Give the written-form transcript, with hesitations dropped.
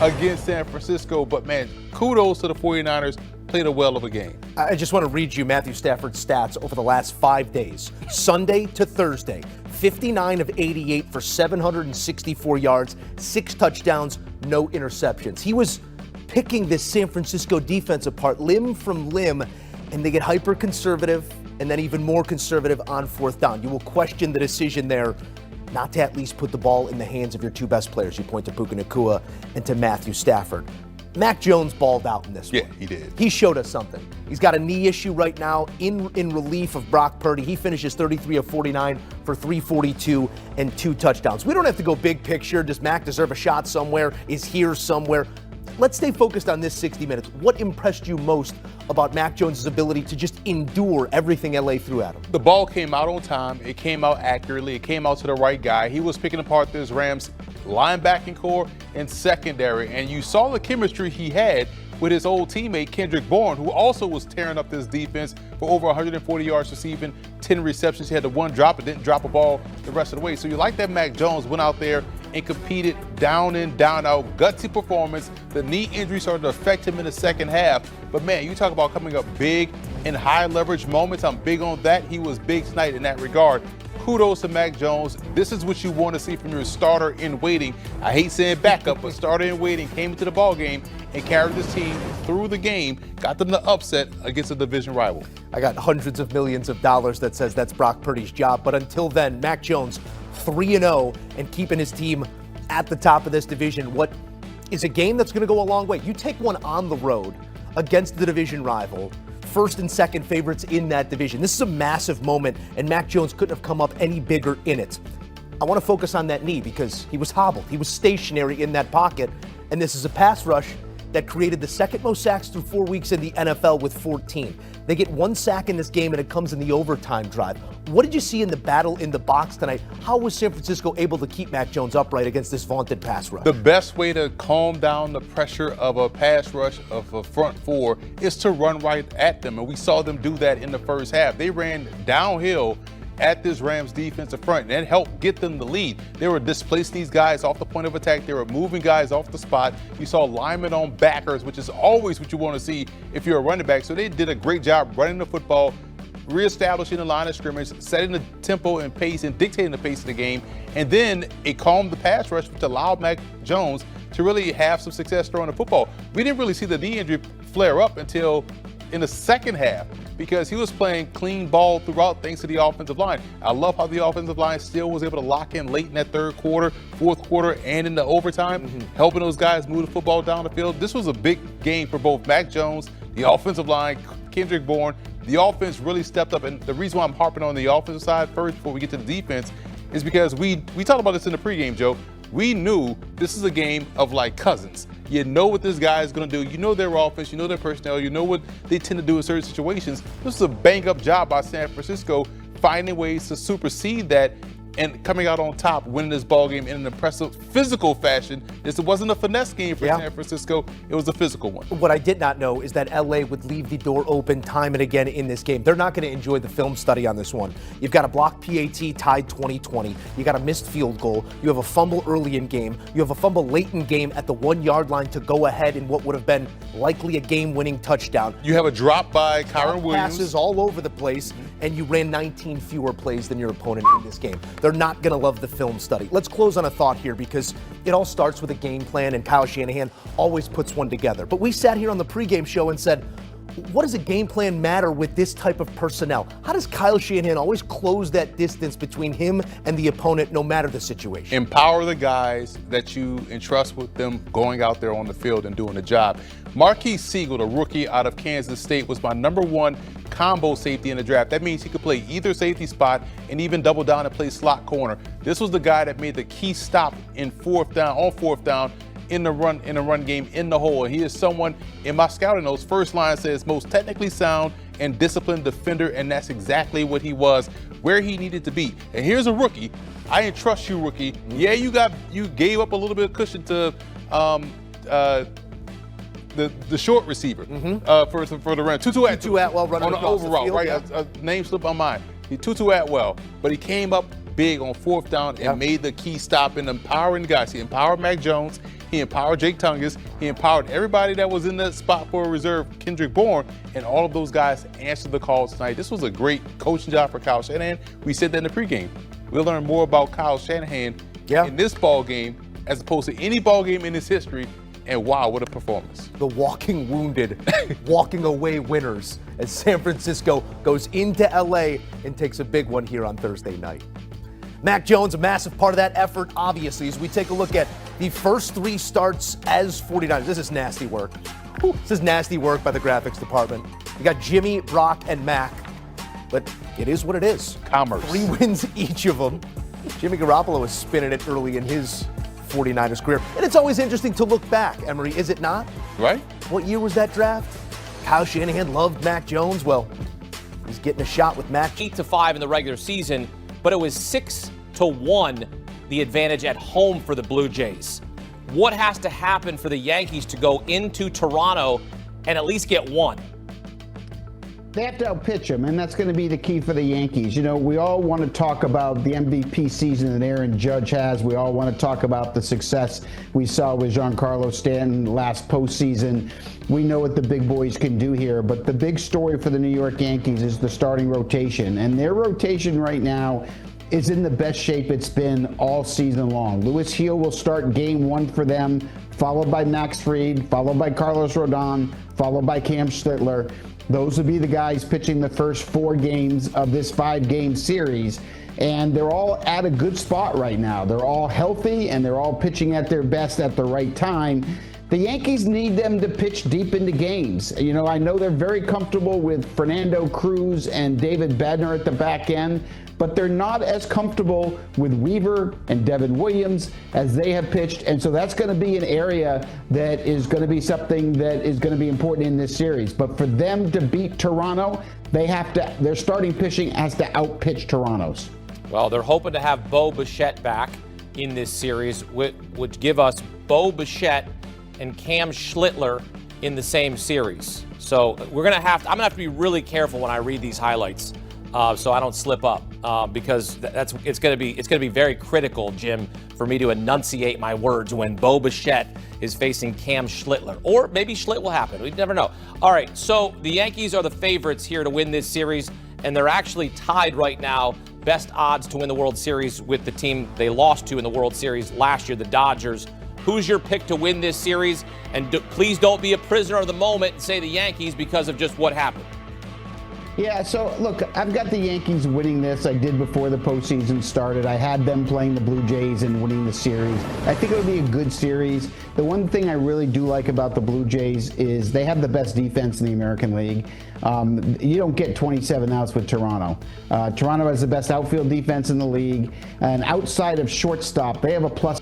against San Francisco. But, man, kudos to the 49ers. Played a well of a game. I just want to read you Matthew Stafford's stats over the last 5 days. Sunday to Thursday, 59 of 88 for 764 yards, 6 touchdowns, no interceptions. He was picking this San Francisco defense apart limb from limb, and they get hyper-conservative and then even more conservative on fourth down. You will question the decision there not to at least put the ball in the hands of your two best players. You point to Puka Nacua and to Matthew Stafford. Mac Jones balled out in this one. Yeah, he did. He showed us something. He's got a knee issue right now in relief of Brock Purdy. He finishes 33 of 49 for 342 and 2 touchdowns. We don't have to go big picture. Does Mac deserve a shot somewhere? Is here somewhere? Let's stay focused on this 60 minutes. What impressed you most about Mac Jones' ability to just endure everything LA threw at him? The ball came out on time. It came out accurately. It came out to the right guy. He was picking apart this Rams linebacking core and secondary, and you saw the chemistry he had with his old teammate Kendrick Bourne, who also was tearing up this defense for over 140 yards receiving, 10 receptions. He had the one drop, but didn't drop a ball the rest of the way. So you like that Mac Jones went out there and competed down in, down out, gutsy performance. The knee injury started to affect him in the second half. But man, you talk about coming up big in high leverage moments. I'm big on that. He was big tonight in that regard. Kudos to Mac Jones. This is what you want to see from your starter in waiting. I hate saying backup, but starter in waiting came into the ball game and carried this team through the game, got them the upset against a division rival. I got hundreds of millions of dollars that says that's Brock Purdy's job. But until then, Mac Jones 3-0 and keeping his team at the top of this division. What is a game that's going to go a long way. You take one on the road against the division rival, first and second favorites in that division. This is a massive moment, and Mac Jones couldn't have come up any bigger in it. I want to focus on that knee because he was hobbled. He was stationary in that pocket, and this is a pass rush that created the second most sacks through 4 weeks in the NFL with 14. They get 1 sack in this game, and it comes in the overtime drive. What did you see in the battle in the box tonight? How was San Francisco able to keep Mac Jones upright against this vaunted pass rush? The best way to calm down the pressure of a pass rush of a front four is to run right at them, and we saw them do that in the first half. They ran downhill at this Rams defensive front, and that helped get them the lead. They were displacing these guys off the point of attack. They were moving guys off the spot. You saw linemen on backers, which is always what you want to see if you're a running back. So they did a great job running the football, reestablishing the line of scrimmage, setting the tempo and pace and dictating the pace of the game. And then it calmed the pass rush, which allowed Mac Jones to really have some success throwing the football. We didn't really see the knee injury flare up until in the second half, because he was playing clean ball throughout thanks to the offensive line. I love how the offensive line still was able to lock in late in that third quarter, fourth quarter, and in the overtime, helping those guys move the football down the field. This was a big game for both Mac Jones, the offensive line, Kendrick Bourne. The offense really stepped up, and the reason why I'm harping on the offensive side first before we get to the defense is because we talked about this in the pregame, Joe. We knew this is a game of like cousins. You know what this guy is going to do. You know their offense. You know their personnel. You know what they tend to do in certain situations. This is a bang-up job by San Francisco, finding ways to supersede that and coming out on top, winning this ball game in an impressive physical fashion. This wasn't a finesse game for San Francisco. It was a physical one. What I did not know is that LA would leave the door open time and again in this game. They're not going to enjoy the film study on this one. You've got a blocked PAT tied 20-20. You got a missed field goal. You have a fumble early in game. You have a fumble late in game at the 1 yard line to go ahead in what would have been likely a game-winning touchdown. You have a drop by Kyron Williams. Passes all over the place, and you ran 19 fewer plays than your opponent in this game. They're not going to love the film study. Let's close on a thought here, because it all starts with a game plan, and Kyle Shanahan always puts one together. But we sat here on the pregame show and said, what does a game plan matter with this type of personnel? How does Kyle Shanahan always close that distance between him and the opponent, no matter the situation? Empower the guys that you entrust with them going out there on the field and doing the job. Marquise Siegel, the rookie out of Kansas State, was my #1 combo safety in the draft. That means he could play either safety spot and even double down and play slot corner. This was the guy that made the key stop on fourth down in the run game in the hole. And he is someone in my scouting notes, first line says most technically sound and disciplined defender, and that's exactly what he was, where he needed to be. And here's a rookie. I entrust you, rookie. Yeah, you gave up a little bit of cushion to the short receiver for the run. Tutu Atwell running on the across overall, the field, right? A name slipped my mind. Tutu Atwell, but he came up big on fourth down and made the key stop in empowering the guys. He empowered Mac Jones. He empowered Jake Tungus. He empowered everybody that was in the spot for a reserve, Kendrick Bourne, and all of those guys answered the calls tonight. This was a great coaching job for Kyle Shanahan. We said that in the pregame. We'll learn more about Kyle Shanahan in this ball game as opposed to any ball game in his history. And wow, what a performance. The walking wounded, walking away winners as San Francisco goes into LA and takes a big one here on Thursday night. Mac Jones, a massive part of that effort, obviously, as we take a look at the first 3 starts as 49ers. This is nasty work. This is nasty work by the graphics department. You got Jimmy, Brock, and Mac, but it is what it is. Commerce. 3 wins each of them. Jimmy Garoppolo was spinning it early in his 49ers career. And it's always interesting to look back, Emery, is it not? Right. What year was that draft? Kyle Shanahan loved Mac Jones. Well, he's getting a shot with Mac. 8-5 in the regular season, but it was 6-1 the advantage at home for the Blue Jays. What has to happen for the Yankees to go into Toronto and at least get one? They have to outpitch them, and that's going to be the key for the Yankees. You know, we all want to talk about the MVP season that Aaron Judge has. We all want to talk about the success we saw with Giancarlo Stanton last postseason. We know what the big boys can do here, but the big story for the New York Yankees is the starting rotation, and their rotation right now is in the best shape it's been all season long. Louis Heel will start game 1 for them, followed by Max Fried, followed by Carlos Rodon, followed by Cam Schlittler. Those would be the guys pitching the first 4 games of this 5-game series. And they're all at a good spot right now. They're all healthy, and they're all pitching at their best at the right time. The Yankees need them to pitch deep into games. You know, I know they're very comfortable with Fernando Cruz and David Bednar at the back end, but they're not as comfortable with Weaver and Devin Williams as they have pitched. And so that's going to be an area that is going to be something that is going to be important in this series. But for them to beat Toronto, their starting pitching has to outpitch Toronto's. Well, they're hoping to have Bo Bichette back in this series, which give us Bo Bichette and Cam Schlittler in the same series. So I'm going to have to be really careful when I read these highlights. So I don't slip up because it's going to be very critical, Jim, for me to enunciate my words when Bo Bichette is facing Cam Schlittler. Or maybe Schlitt will happen. We never know. All right, so the Yankees are the favorites here to win this series, and they're actually tied right now, best odds to win the World Series with the team they lost to in the World Series last year, the Dodgers. Who's your pick to win this series? And please don't be a prisoner of the moment and say the Yankees because of just what happened. Yeah, so look, I've got the Yankees winning this. I did before the postseason started. I had them playing the Blue Jays and winning the series. I think it would be a good series. The one thing I really do like about the Blue Jays is they have the best defense in the American League. You don't get 27 outs with Toronto. Toronto has the best outfield defense in the league. And outside of shortstop, they have a plus